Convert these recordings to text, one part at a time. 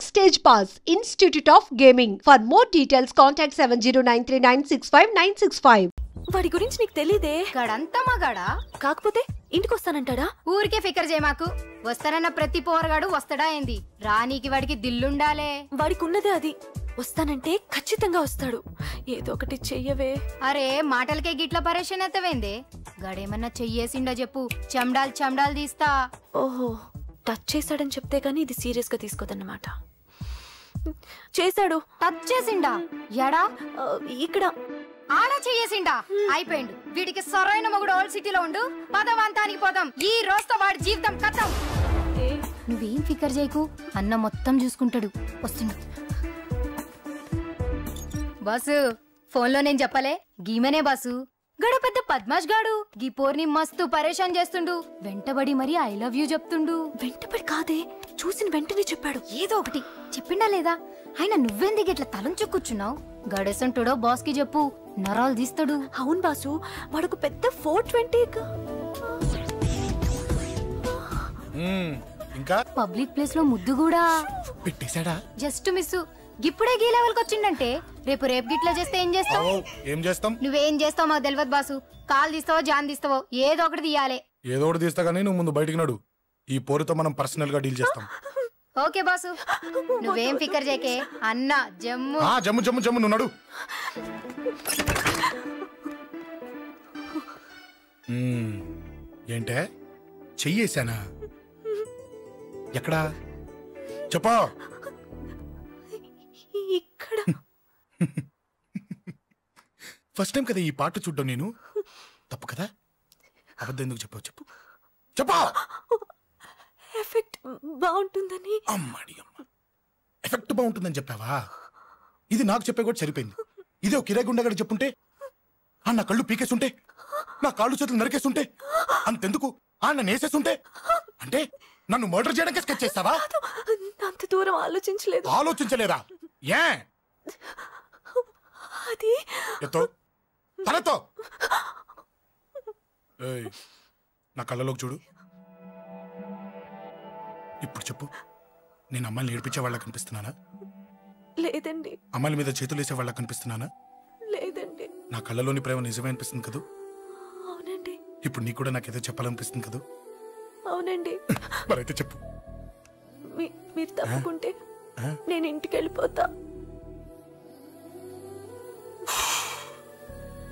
Backstage Pass, Institute of Gaming. For more details, contact 7093965965. వాడి గురించి నీకు తెలీదే. గడంతా మగాడా? కాకపోతే ఇంటికొస్తానంటాడా? ఊరికే ఫికర్ చేయమాకు. వస్తానన్న ప్రతి పోరగాడు వస్తాడా ఏంది? రానీకి వాడికి దిల్లుండాలే. వాడికి ఉన్నదే అది. వస్తానంటే ఖచ్చితంగా వస్తాడు. ఏదో ఒకటి చెయ్యవే. అరే మాటలకే గిట్ల పరేషన్ ఎత్తవేందే? గడేమన్నా చెయ్యేసిండో చెప్పు, చెమ్డాల్ తీస్తా. ఓహో, టచ్ చేశాడని చెప్తే గానీ ఇది సీరియస్ గా తీసుకోదన్నమాట. చేశాడు. టచ్ చేసిండా? ఎడా? ఇక్కడ. ఆడా చెయ్యేసిండా? అయిపోయిండు. వీడికి సరైన మొగుడు ఓల్డ్ సిటీలో ఉండు. పదవంతానికి పోదాం. ఈ రోజుతో వాడి జీవితం కథం. నువ్వేం ఫికర్ చేయకు, అన్న మొత్తం చూసుకుంటాడు. వస్తుండు. బాసు ఫోన్లో నేను చెప్పలే, గీమనే బాసు. గడ పెద్ద పద్మాష్ గాడు గీ పోర్ని మస్తు పరేషాన్ చేస్తుండు. వెంటబడి మరి ఐ లవ్ యూ చెప్తుండు. వెంటబడి కాదే, చూసిన వెంటనే చెప్పాడు. ఏదో ఒకటి చెప్పిండా లేదా? ఆయన నువ్వెందుకు ఇట్లా తలంచు కూర్చున్నావు? గడేసంటుడో బాస్ కి చెప్పు, నరాలు తీస్తాడు. అవును బాసు, వాడుకు పెద్ద 420. ఇంకా పబ్లిక్ ప్లేస్ లో ముద్దు కూడా పెట్టేశాడా? Just miss. ఇప్పుడే గీ లెవెల్ కి వచ్చిండంటే రేపు గిట్లా చేస్తే ఏం చేస్తావు? ఏం చేస్తాం? నువ్వేం చేస్తావు మాకు తెలియదు బాసు. కాల్ తీస్తావో జాన్ తీస్తావో ఏదో ఒకటి తీయాలి. ఏదో ఒకటి తీస్తా గానీ నువ్వు ముందు బయటికి నడు. ఈ పోరుతో మనం పర్సనల్ గా డీల్ చేస్తాం. ఓకే బాసు, నువ్వేం ఫికర్ చేకే. అన్న జమ్ము జమ్ము జమ్ము జమ్ము నువ్వు నడు. ఏంటే చెయ్యేశానా? ఎక్కడా చెప్పా? ఇక్కడ. ఫస్ట్ టైం కదా ఈ పాట చూడ్డం నేను. తప్పు కదా? అబద్ధం ఎందుకు చెప్పావు? చెప్పు చెప్పా. ఎఫెక్ట్ బాగుంటుందని. అమ్మాడి అమ్మ, ఎఫెక్ట్ బాగుంటుందని చెప్పావా? ఇది నాకు చెప్పే కూడా సరిపోయింది. ఇదే ఒక కిరాయి గుండెగాడు చెప్పుంటే, నా కళ్ళు పీకేస్తుంటే, నా కాళ్ళు చేతులు నరికేస్తుంటే, అంతెందుకు నన్ను వేసేస్తుంటే, అంటే నన్ను మర్డర్ చేయడానికి స్కెచ్ చేస్తావా? అంత దూరం ఆలోచించలేదు. ఆలోచించలేదా? ఏ అది ఎత్తో తలతో. నా కళ్ళలోకి చూడు. ఇప్పుడు చెప్పు, నేను అమ్మాయిని ఏడిపించే వాళ్ళ కనిపిస్తున్నానా? లేదండి. అమ్మాయిల మీద చేతులు వేసే వాళ్ళ కనిపిస్తున్నానా? లేదండి. నా కళ్ళలోని ప్రేమ నిజమే అనిపిస్తుంది కదూ? అవునండి. ఇప్పుడు నీకు కూడా నాకేదో చెప్పాలనిపిస్తుంది కదూ? అవునండి. మరైతే చెప్పు. మీరు తప్పుకుంటే నేను ఇంటికి వెళ్ళిపోతా.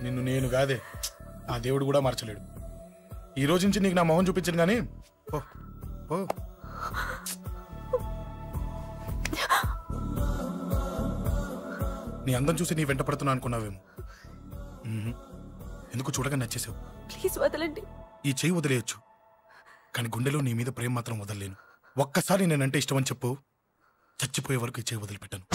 నిన్ను నేను కాదే, ఆ దేవుడు కూడా మార్చలేడు. ఈ రోజు నుంచి నీకు నా మొహం చూపించను కానీ ఓ ఓ. నీ అందం చూసి నీ వెంట పడుతున్నా అనుకున్నావేమో. ఎందుకు చూడగా నచ్చేసావు? ప్లీజ్ వదలండి. ఈ చెయ్యి వదిలేయచ్చు, కానీ గుండెలో నీ మీద ప్రేమ మాత్రం వదలలేను. ఒక్కసారి నేనంటే ఇష్టం అని చెప్పు, చచ్చిపోయే వరకు ఈ చెయ్యి వదిలిపెట్టాను.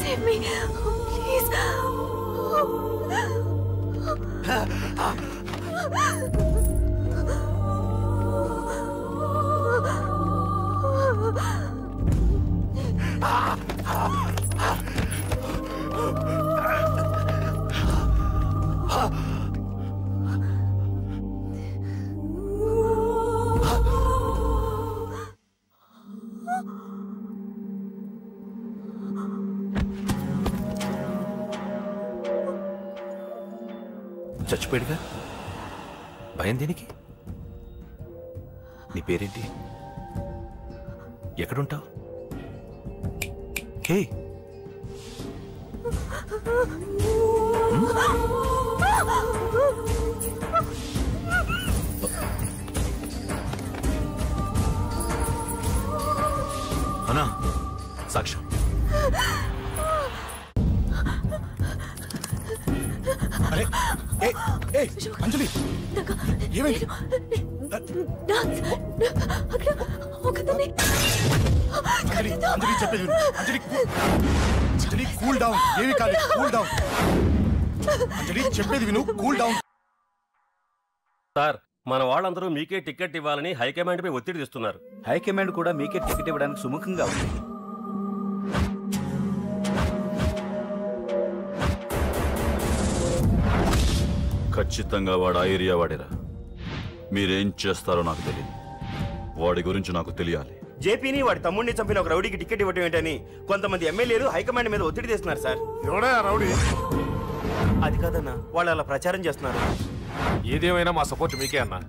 Save me, please. చచ్చిపోయాడుగా, భయం దేనికి? నీ పేరేంటి? ఎక్కడుంటావు? హే, అన్నా సాక్ష్యం. అరే అంజలి ఏమైంది? అంజలి చెప్పేది అంజలి కూల్ డౌన్. ఏమి కాదు, కూల్ డౌన్. అంజలి చెప్పేది విను, కూల్ డౌన్. సార్, మన వాళ్ళందరూ మీకే టికెట్ ఇవ్వాలని హైకమాండ్ పై ఒత్తిడి తెస్తున్నారు. హైకమాండ్ కూడా మీకే టికెట్ ఇవ్వడానికి సుముఖంగా ఉంది. ఖచ్చితంగా వాడు ఆ ఏరియా వాడేరా. మీరేం చేస్తారో నాకు తెలియదు, వాడి గురించి నాకు తెలియాలి. జేపీని వాడి తమ్ముడిని చంపిన ఒక రౌడీకి టికెట్ ఇవ్వటం ఏంటని కొంతమంది ఎమ్మెల్యేలు హైకమాండ్ మీద ఒత్తిడి చేస్తున్నారు సార్. ఎవడా రౌడీ? అది కాదన్నా, వాళ్ళు అలా ప్రచారం చేస్తున్నారు. ఏదేమైనా మా సపోర్ట్ మీకే అన్నా.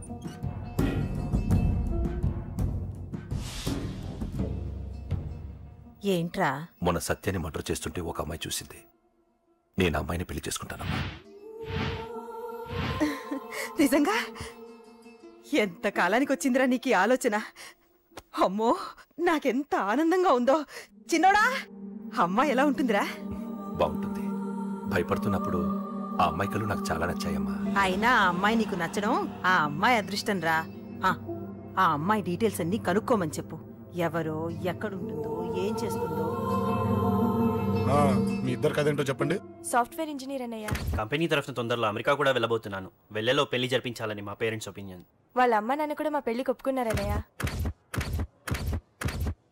ఏంట్రా? మొన్న సత్యాన్ని మర్డర్ చేస్తుంటే ఒక అమ్మాయి చూసింది. నేను అమ్మాయిని పెళ్లి చేసుకుంటానమ్మా. నిజంగా? ఎంత కాలానికి వచ్చిందిరా నీకు ఈ ఆలోచన? అమ్మో, నాకెంత ఆనందంగా ఉందో. చిన్నోడా, అమ్మాయి ఎలా ఉంటుందిరా? బాగుంటుంది. భయపడుతున్నప్పుడు ఆ అమ్మాయి కళ్ళు నాకు చాలా నచ్చాయమ్మా. అయినా ఆ అమ్మాయి నీకు నచ్చడం ఆ అమ్మాయి అదృష్టం రా. ఆ అమ్మాయి డీటెయిల్స్ అన్ని కనుక్కోమని చెప్పు. ఎవరో, ఎక్కడుంటుందో, ఏం చేస్తుందో. మీ ఇద్దరు కదేంటో చెప్పండి. సాఫ్ట్వేర్ ఇంజనీర్ అన్నయ్య. కంపెనీ తరఫున తొందరలో అమెరికా కూడా వెళ్ళబోతున్నాను. వెళ్ళేలో పెళ్లి జరిపించాలని మా పేరెంట్స్ ఒపీనియన్. వాళ్ళ అమ్మ నాన్న కూడా మా పెళ్లికి ఒప్పుకున్నారన్నయ్య.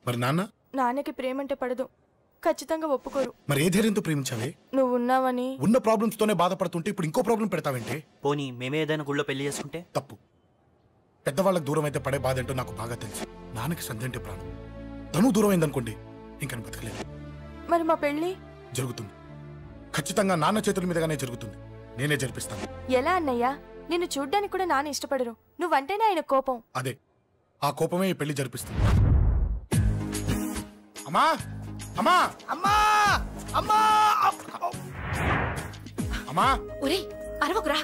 మరి నాన్న? నాన్నకి ప్రేమంటే పడదు, ఖచ్చితంగా ఒప్పుకోరు. మరి ఏ ధైర్యంతో ప్రేమించాలి? నువ్వు ఉన్నావని. ఉన్న ప్రాబ్లమ్స్ తోనే బాధపడుతుంటే ఇప్పుడు ఇంకో ప్రాబ్లం పెడతావేంటి? పోనీ మేమే ఏదైనా గుళ్ళో పెళ్లి చేసుకుంటే? తప్పు. పెద్దవాళ్ళకి దూరం అయితే పడే బాధ ఏంటో నాకు బాగా తెలుసు. నాన్నకి సంధ్య అంటే ప్రాణం. తను దూరం అయిందనుకోండి, ఇంకా బతకలేదు. మరి మా పెళ్లి జరుగుతుంది. ఖచ్చితంగా నాన్న చేతుల మీదగానే జరుగుతుంది. నేనే జరిపిస్తాను. ఎలా అన్నయ్యా? నిన్ను చూడ్డానికి కూడా నాన్న ఇష్టపడరు. నువ్వంటేనే ఆయన కోపం. అదే, ఆ కోపమే ఈ పెళ్లి జరిపిస్తుంది. అమ్మా అమ్మా అమ్మా అమ్మా అమ్మా! ఒరేయ్, అరవకురా.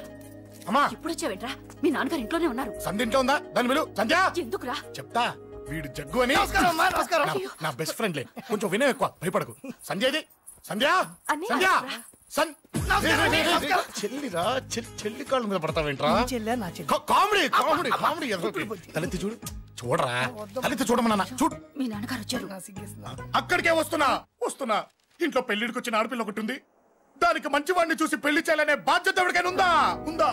అమ్మా, ఇప్పుడు వచ్చావేంట్రా? మీ నాన్నగారు ఇంట్లోనే ఉన్నారు. సంధ్య ఇంట్లో ఉందా? దాని విలు. సంధ్య! ఎందుకురా? చెప్తా. వీడు జగ్గు అని నా బెస్ట్ ఫ్రెండ్లే. కొంచెం వినయం ఎక్కువ, భయపడకు. సంధ్యది. సంధ్య! సంధ్య! చెల్లిరా, చెల్లి కాళ్ళ మీద పడతావేంట్రా? Comedy comedy comedy. తలెత్తి చూడు. చూడరా, తలెత్తి చూడమన్నా. చూడు, మీ నాన్నగారు వచ్చారు. అక్కడికే వస్తున్నా. ఇంట్లో పెళ్లిడికి వచ్చిన ఆడపిల్ల ఒకటి ఉంది. దానికి మంచివాడిని చూసి పెళ్లి చేయాలనే బాధ్యత ఎవరికైనా ఉందా? ఉందా?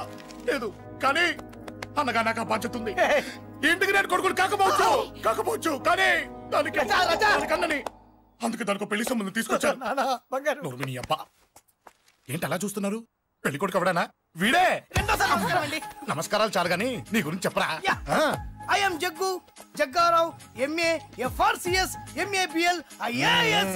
లేదు. కానీ అనగా నాకు ఆ బాధ్యత ఉంది. ఇంటికి నేను కొడుకుని కాకపోవచ్చు కానీ దానికన్నని. అందుకే దానికి పెళ్లి సంబంధం తీసుకొచ్చాను. అబ్బా, ఏంటి అలా చూస్తున్నారు? పెళ్లి కొడుకు ఎవడానా? వీడే. నమస్కారాలు చాలు గాని నీ గురించి చెప్పరా. I'm Jaggu Jaggarao, MA FRCS, MA BL, IAS.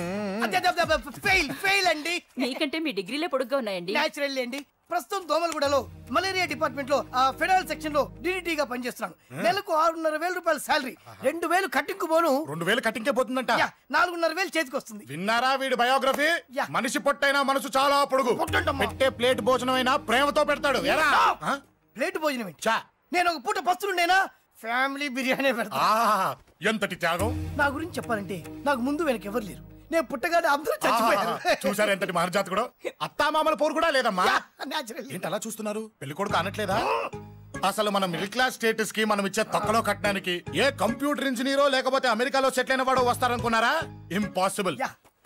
Fail అండి. మీకంటే మీ డిగ్రీలే పొడుగ్గా ఉన్నాయండి. న్యాచురల్ అండి. ప్రస్తుతం దోమలగూడలో మలేరియా డిపార్ట్మెంట్ లో ఫెడరల్ సెక్షన్ లో డిడిటీగా పనిచేస్తున్నాను. నెలకు 6,500 రూపాయల శాలరీ, 2,000 కట్టింకు పోను. 2,000 కట్టింకే పోతుందంట. 4,500 చేతికి వస్తుంది. విన్నారా వీడి బయోగ్రఫీ? మనిషి పొట్టైనా మనసు చాలా పొడుగు. పెట్టే ప్లేట్ భోజనం అయినా ప్రేమతో పెడతాడు. ప్లేట్ భోజనం నేను ఒక పూట పస్తులుండేనా? ఫ్యామిలీ బిర్యానీ పెడతా. ఎంతటి త్యాగం! నా గురించి చెప్పాలంటే నాకు ముందు వెనక ఎవరు లేరు. నేను పుట్టగానే అందరూ చచ్చిపోయారు. చూసారు ఎంతటి మహర్జాత్ కూడా. అత్తామామల పోరు కూడా లేదమ్మా. ఏంటి అలా చూస్తున్నారు? పెళ్లి కొడుకు అనట్లేదా? అసలు మన మిడిల్ క్లాస్ స్టేటస్ కి మనం ఇచ్చే తక్కువలో కట్టడానికి ఏ కంప్యూటర్ ఇంజనీరో లేకపోతే అమెరికాలో సెటిల్ అయిన వాడు వస్తారనుకున్నారా? ఇంపాసిబుల్.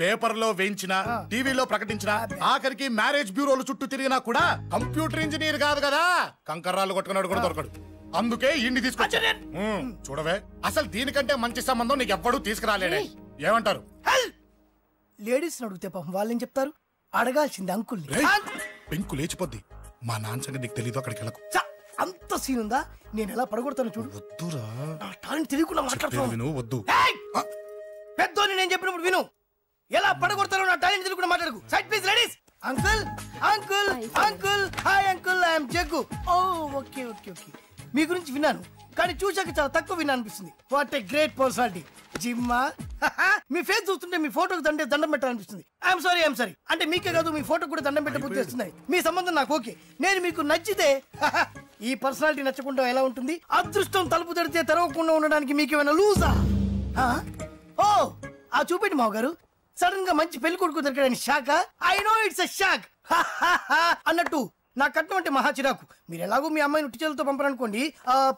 పేపర్ లో వేయించిన, టీవీలో ప్రకటించిన, ఆఖరికి మ్యారేజ్ బ్యూరోలు చుట్టూ తిరిగినా కూడా కంప్యూటర్ ఇంజనీర్ కాదు కదా, కంకర్రాలు కొట్టుకున్నాడు కూడా దొరకడు. అందుకే ఇండి తీసుకొచ్చా. చూడవే, అసలు దీనికంటే మంచి సంబంధం నీకు ఎవ్వడూ తీసుకురాలేడే. ఏమంటారు? లేడీస్ అడిగితే పాపం వాళ్ళేం చెప్తారు? అడగాల్సింది అంకుల్. పెంకు లేచిపోద్ది. మా నాన్న సంగతి నీకు తెలీదు. అక్కడికి వెళ్ళకు. అంత సీన్ ఉందా? నేను ఎలా పడగొడతాను చూడు. వద్దురా, టాలెంట్ తెలియకుండా మాట్లాడుతున్నాను. వద్దు. పెద్దోని నేను చెప్పినప్పుడు విను. ఎలా పడగొడతారో నా టాలెంట్ తెలియకుండా మాట్లాడకు. Side please ladies. Uncle uncle uncle hi uncle I'm Jaggu. Oh okay okay okay, మీ గురించి విన్నాను కానీ చూశాక చాలా తక్కువ విన్నా అనిపిస్తుంది. What a great personality. జిమ్మా మీ ఫేస్ చూస్తుంటే మీ ఫోటోకి దండం పెట్టాలనిపిస్తుంది. ఐఎమ్ సారీ అంటే మీకే కాదు మీ ఫోటో కూడా దండం పెట్టబుద్ధి చేస్తున్నాయి. మీ సంబంధం నాకు ఓకే, నేను మీకు నచ్చితే ఈ పర్సనాలిటీ నచ్చకుండా ఎలా ఉంటుంది? అదృష్టం తలుపు తడితే తెరవకుండా ఉండడానికి మీకేమైనా లూజా? ఓ ఆ చూపెట్టి మావ గారు, సడన్ గా మంచి పెళ్లి కొడుకు దొరికాడని shock. I know it's a shock అన్నట్టు నా కట్నం అంటే మహా చిరాకు. మీరు ఎలాగో మీ అమ్మాయిని ఉట్టి చేతులతో పంపరనుకోండి,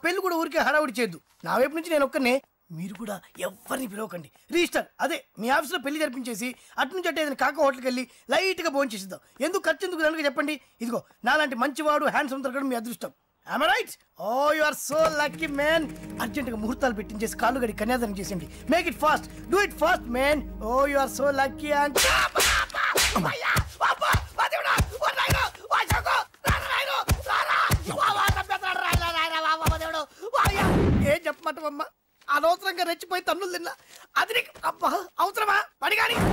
పెళ్లి కూడా ఊరికే హడావుడి చేయొద్దు. నా వైపు నుంచి నేను ఒక్కనే, మీరు కూడా ఎవరిని పిలవకండి. రిజిస్టర్ అదే మీ ఆఫీస్లో పెళ్లి జరిపించేసి అటు నుంచి అంటే ఏదైనా కాక హోటల్కి వెళ్ళి లైట్గా భోజనం చేసిద్దాం. ఎందుకు ఖర్చు ఎందుకు దానికి చెప్పండి. ఇదిగో నాలాంటి మంచివాడు హ్యాండ్సమ్ దొరకడం మీ అదృష్టం. Am I right? Oh, you are so lucky, man. అర్జెంటుగా ముహూర్తాలు పెట్టించేసి కాళ్ళు గడి కన్యాదానం చేసేయండి. Make it fast, do it fast, man. Oh, you are so lucky. ఏం చెప్పమంటావమ్మా? అనవసరంగా రెచ్చిపోయి తన్నులు తిన్నా. అది నీకు అవసరమా? పడిగాని